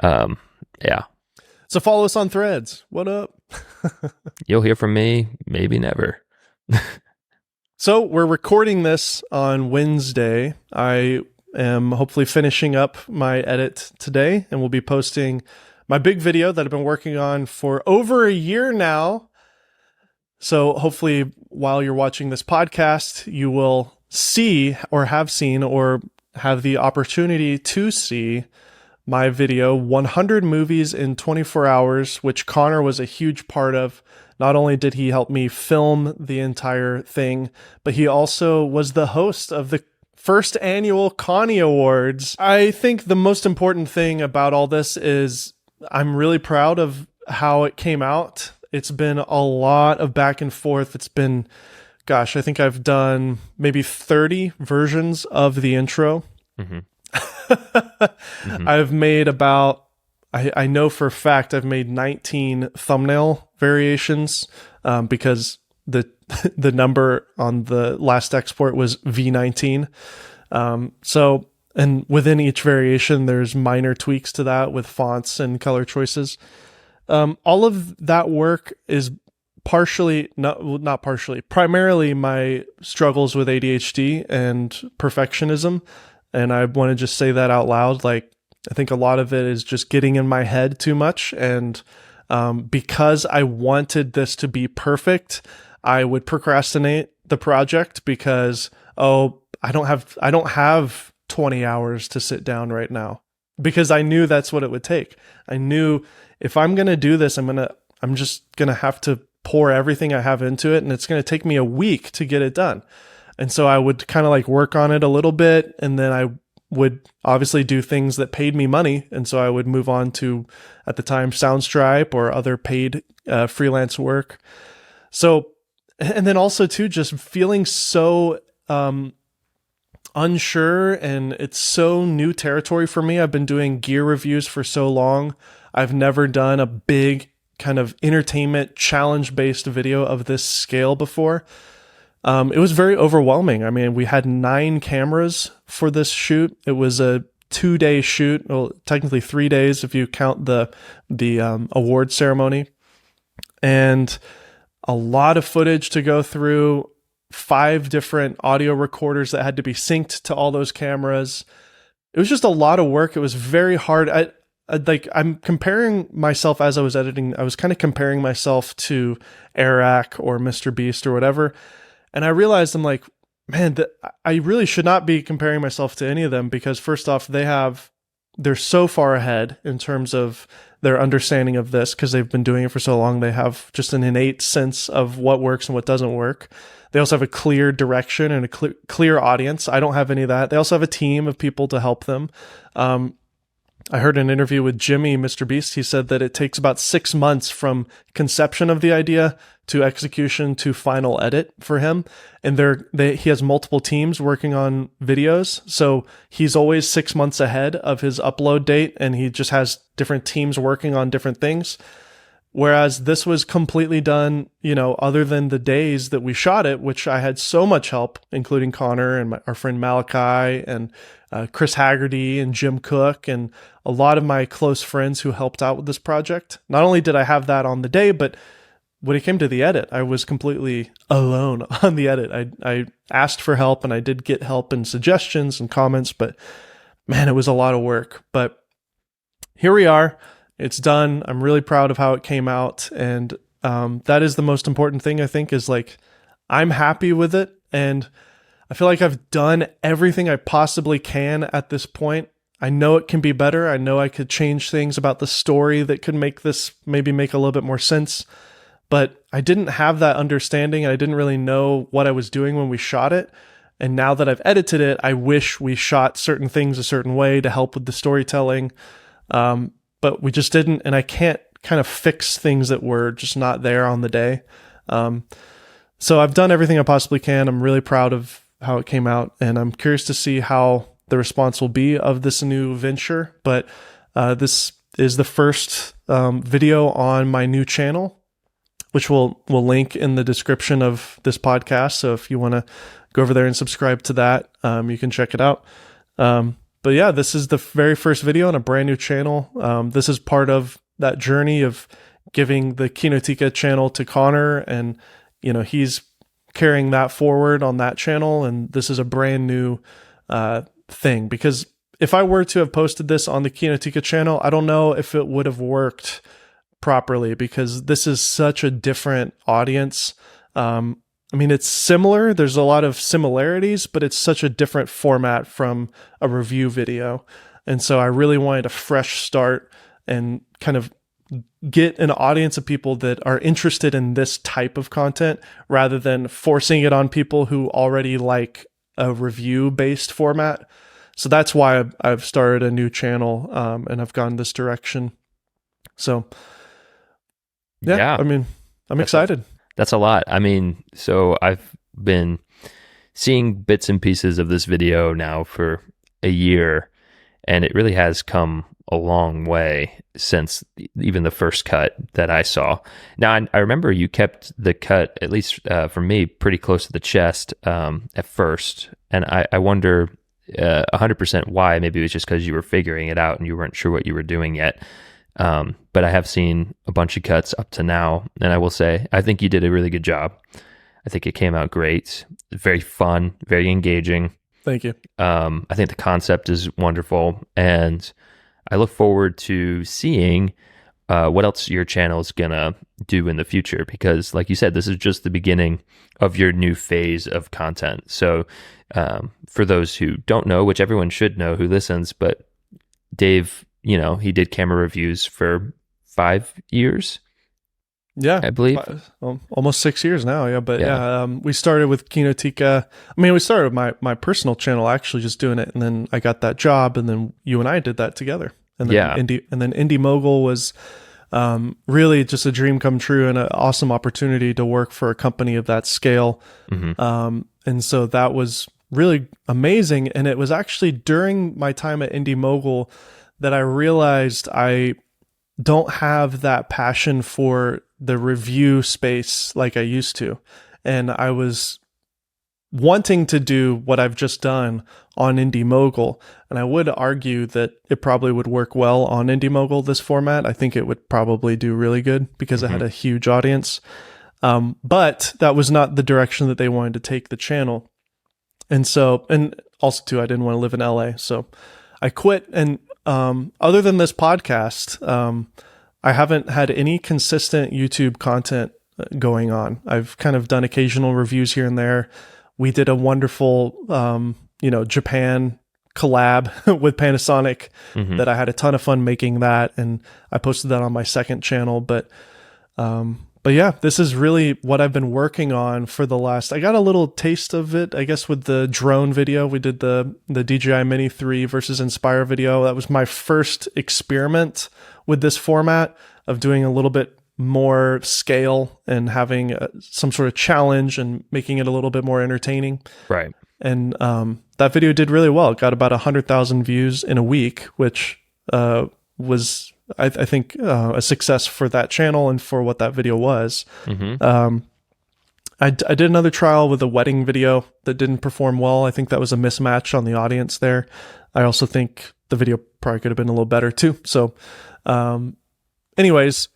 yeah.
So follow us on Threads. What up?
You'll hear from me, maybe never.
So we're recording this on Wednesday. I am hopefully finishing up my edit today, and we'll be posting my big video that I've been working on for over a year now. So hopefully while you're watching this podcast, you will see or have seen or have the opportunity to see my video, 100 Movies in 24 Hours, which Connor was a huge part of. Not only did he help me film the entire thing, but he also was the host of the first annual Connie Awards. I think the most important thing about all this is I'm really proud of how it came out. It's been a lot of back and forth. It's been, gosh, I think I've done maybe 30 versions of the intro. Mm-hmm. I've made I know for a fact I've made 19 thumbnail variations because the number on the last export was V19. So And within each variation, there's minor tweaks to that with fonts and color choices. All of that work is not partially, primarily my struggles with ADHD and perfectionism. And I want to just say that out loud. Like, I think a lot of it is just getting in my head too much. And because I wanted this to be perfect, I would procrastinate the project because, I don't have 20 hours to sit down right now, because I knew that's what it would take. I knew if I'm going to do this, I'm just going to have to pour everything I have into it, and it's going to take me a week to get it done. And so I would kind of like work on it a little bit, and then I would obviously do things that paid me money. And so I would move on to, at the time, Soundstripe or other paid freelance work. So, and then also too, just feeling so unsure, and it's so new territory for me. I've been doing gear reviews for so long. I've never done a big kind of entertainment challenge-based video of this scale before. It was very overwhelming. I mean, we had 9 cameras for this shoot. It was a 2-day shoot. Well, technically 3 days if you count the award ceremony, and a lot of footage to go through. 5 different audio recorders that had to be synced to all those cameras. It was just a lot of work. It was very hard. I'm comparing myself as I was editing. I was kind of comparing myself to Eric or Mr. Beast or whatever. And I realized, I'm like, man, I really should not be comparing myself to any of them, because first off, they're so far ahead in terms of their understanding of this, because they've been doing it for so long. They have just an innate sense of what works and what doesn't work. They also have a clear direction and a clear audience. I don't have any of that. They also have a team of people to help them. I heard an interview with Jimmy, Mr. Beast. He said that it takes about 6 months from conception of the idea to execution to final edit for him. And he has multiple teams working on videos. So he's always 6 months ahead of his upload date, and he just has different teams working on different things. Whereas this was completely done, other than the days that we shot it, which I had so much help, including Connor and our friend Malachi and Chris Haggerty and Jim Cook and a lot of my close friends who helped out with this project. Not only did I have that on the day, but when it came to the edit, I was completely alone on the edit. I asked for help, and I did get help and suggestions and comments, but man, it was a lot of work. But here we are. It's done. I'm really proud of how it came out. And that is the most important thing, I think, is like, I'm happy with it. And I feel like I've done everything I possibly can at this point. I know it can be better. I know I could change things about the story that could make this maybe make a little bit more sense. But I didn't have that understanding. I didn't really know what I was doing when we shot it. And now that I've edited it, I wish we shot certain things a certain way to help with the storytelling. But we just didn't, and I can't kind of fix things that were just not there on the day. So I've done everything I possibly can. I'm really proud of how it came out, and I'm curious to see how the response will be of this new venture. But this is the first video on my new channel, which we'll link in the description of this podcast. So if you want to go over there and subscribe to that, you can check it out. But yeah, this is the very first video on a brand new channel. This is part of that journey of giving the Kinotika channel to Connor, and he's carrying that forward on that channel. And this is a brand new thing, because if I were to have posted this on the Kinotika channel, I don't know if it would have worked properly, because this is such a different audience. I mean, it's similar. There's a lot of similarities, but it's such a different format from a review video. And so I really wanted a fresh start and kind of get an audience of people that are interested in this type of content, rather than forcing it on people who already like a review-based format. So that's why I've started a new channel, and I've gone this direction. So yeah. I mean, I'm excited.
That's a lot. I mean, so I've been seeing bits and pieces of this video now for a year, and it really has come a long way since even the first cut that I saw. Now, I remember you kept the cut, at least for me, pretty close to the chest at first, and I wonder, 100% why. Maybe it was just because you were figuring it out and you weren't sure what you were doing yet. But I have seen a bunch of cuts up to now, and I will say, I think you did a really good job. I think it came out great. Very fun, very engaging.
Thank you.
I think the concept is wonderful, and I look forward to seeing what else your channel is gonna do in the future, because like you said, this is just the beginning of your new phase of content. So for those who don't know, which everyone should know who listens, but Dave, he did camera reviews for 5 years.
Yeah,
I believe
almost 6 years now. Yeah, but
Yeah.
we started with Kinotika. I mean, we started with my personal channel, actually just doing it, and then I got that job, and then you and I did that together. And then Indie Mogul was really just a dream come true and an awesome opportunity to work for a company of that scale. And so that was really amazing. And it was actually during my time at Indie Mogul that I realized I don't have that passion for the review space like I used to. And I was wanting to do what I've just done on Indie Mogul. And I would argue that it probably would work well on Indie Mogul, this format. I think it would probably do really good because it had a huge audience. But that was not the direction that they wanted to take the channel. And so, and also too, I didn't want to live in LA. So I quit. And other than this podcast, I haven't had any consistent YouTube content going on. I've kind of done occasional reviews here and there. We did a wonderful, Japan collab with Panasonic that I had a ton of fun making that, and I posted that on my second channel. But yeah, this is really what I've been working on for the last. I got a little taste of it, I guess, with the drone video. We did the DJI Mini 3 versus Inspire video. That was my first experiment with this format of doing a little bit more scale and having some sort of challenge and making it a little bit more entertaining.
Right.
And that video did really well. It got about 100,000 views in a week, which was, I think, a success for that channel and for what that video was. I did another trial with a wedding video that didn't perform well. I think that was a mismatch on the audience there. I also think the video probably could have been a little better too. So anyways,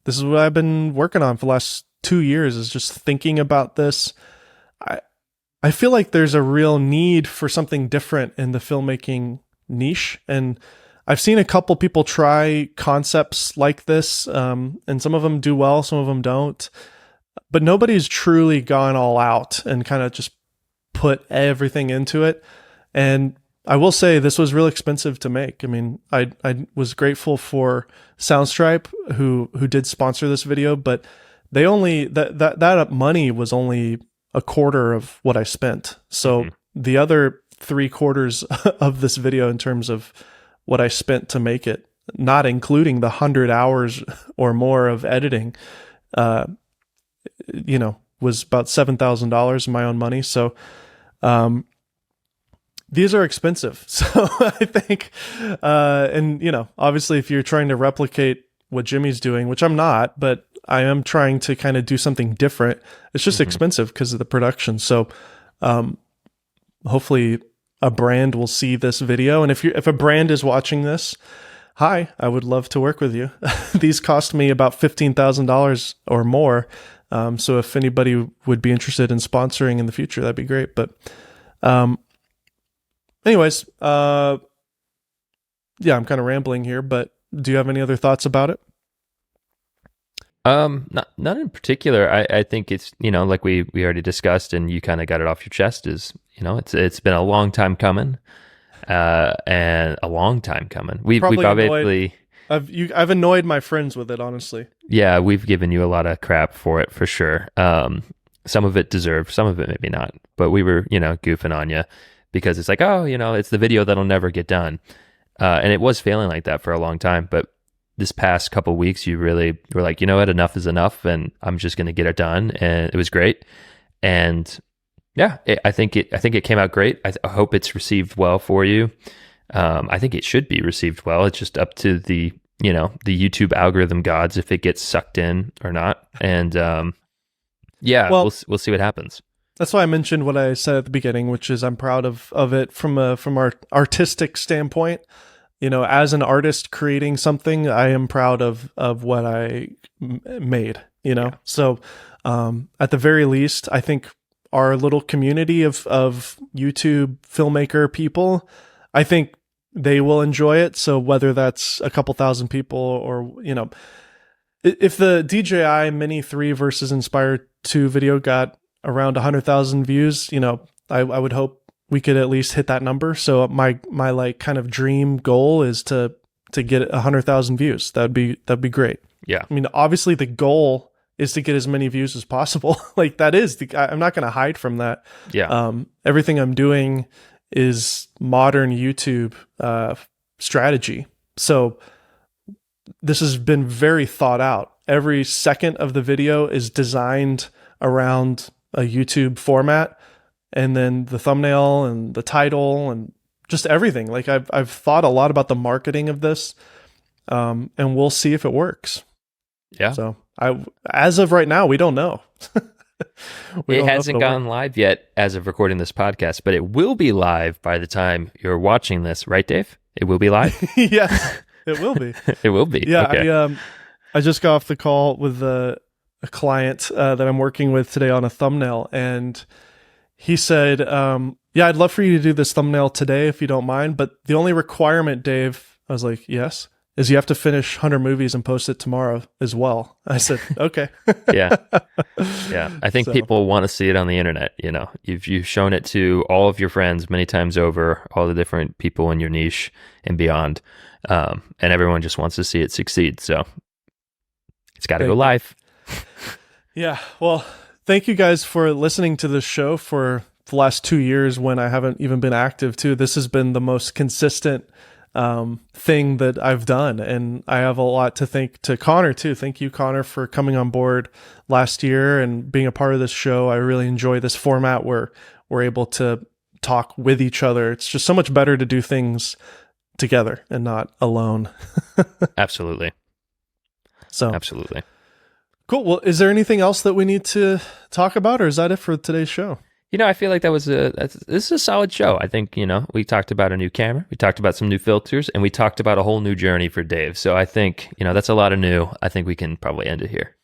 this is what I've been working on for the last 2 years, is just thinking about this. I feel like there's a real need for something different in the filmmaking niche. And I've seen a couple people try concepts like this, and some of them do well, some of them don't. But nobody's truly gone all out and kind of just put everything into it. And I will say this was real expensive to make. I mean, I was grateful for Soundstripe who did sponsor this video, but they only that money was only a quarter of what I spent. So the other 3/4 of this video in terms of what I spent to make it, not including the 100 hours or more of editing, was about $7,000 in my own money. So, these are expensive. So I think, and obviously if you're trying to replicate what Jimmy's doing, which I'm not, but I am trying to kind of do something different, it's just expensive because of the production. So, hopefully a brand will see this video. And if a brand is watching this, hi, I would love to work with you. These cost me about $15,000 or more. So if anybody would be interested in sponsoring in the future, that'd be great. But, anyways, yeah, I'm kind of rambling here, but do you have any other thoughts about it?
Not in particular. I think it's, like we already discussed and you kind of got it off your chest, is, it's been a long time coming, and a long time coming. We probably I've annoyed my friends with it, honestly. Yeah, we've given you a lot of crap for it, for sure. Some of it deserved, some of it maybe not, but we were, goofing on you because it's like, oh, it's the video that'll never get done. And it was failing like that for a long time. But this past couple weeks, you really were like, you know what, enough is enough, and I'm just going to get it done. And it was great. And yeah, I think it came out great. I hope it's received well for you. I think it should be received well. It's just up to the YouTube algorithm gods if it gets sucked in or not. And yeah, we'll see what happens.
That's why I mentioned what I said at the beginning, which is I'm proud of it from our artistic standpoint. You know, as an artist creating something, I am proud of what I made. You know, so at the very least, I think our little community of YouTube filmmaker people, I think they will enjoy it. So whether that's a couple thousand people or, you know, if the DJI Mini 3 versus Inspire 2 video got around 100,000 views, you know, I would hope we could at least hit that number. So my like kind of dream goal is to get 100,000 views. That'd be great.
Yeah.
I mean, obviously the goal is to get as many views as possible. Like that is I'm not going to hide from that.
Yeah.
Everything I'm doing is modern YouTube strategy. So this has been very thought out. Every second of the video is designed around a YouTube format, and then the thumbnail and the title and just everything. Like I've thought a lot about the marketing of this, and we'll see if it works.
Yeah.
So as of right now, we don't know.
It hasn't gone live yet as of recording this podcast, but it will be live by the time you're watching this, right, Dave? It will be live?
Yes, it will be.
It will be.
Yeah.
Okay.
I just got off the call with a client that I'm working with today on a thumbnail, and he said, yeah, I'd love for you to do this thumbnail today if you don't mind, but the only requirement, Dave, I was like, yes, is you have to finish 100 movies and post it tomorrow as well. I said, okay.
Yeah. Yeah. I think people want to see it on the internet. You know, you've shown it to all of your friends many times over, all the different people in your niche and beyond. And everyone just wants to see it succeed. So it's got to go live.
Yeah. Well, thank you guys for listening to this show for the last 2 years when I haven't even been active too. This has been the most consistent thing that I've done. And I have a lot to thank to Connor too. Thank you, Connor, for coming on board last year and being a part of this show. I really enjoy this format where we're able to talk with each other. It's just so much better to do things together and not alone.
Absolutely.
So
absolutely.
Cool. Well, is there anything else that we need to talk about, or is that it for today's show?
You know, I feel like this is a solid show. I think, you know, we talked about a new camera, we talked about some new filters, and we talked about a whole new journey for Dave. So I think, you know, that's a lot of new. I think we can probably end it here.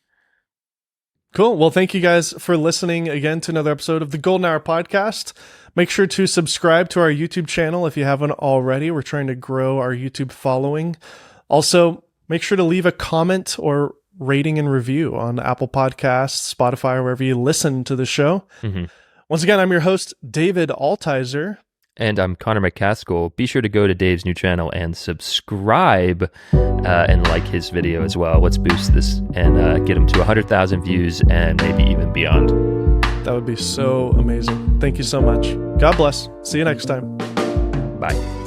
Cool. Well, thank you guys for listening again to another episode of the Golden Hour Podcast. Make sure to subscribe to our YouTube channel if you haven't already. We're trying to grow our YouTube following. Also, make sure to leave a comment or rating and review on Apple Podcasts, Spotify, or wherever you listen to the show.
Mm-hmm.
Once again, I'm your host, David Altizer.
And I'm Connor McCaskill. Be sure to go to Dave's new channel and subscribe and like his video as well. Let's boost this and get him to 100,000 views and maybe even beyond.
That would be so amazing. Thank you so much. God bless. See you next time.
Bye.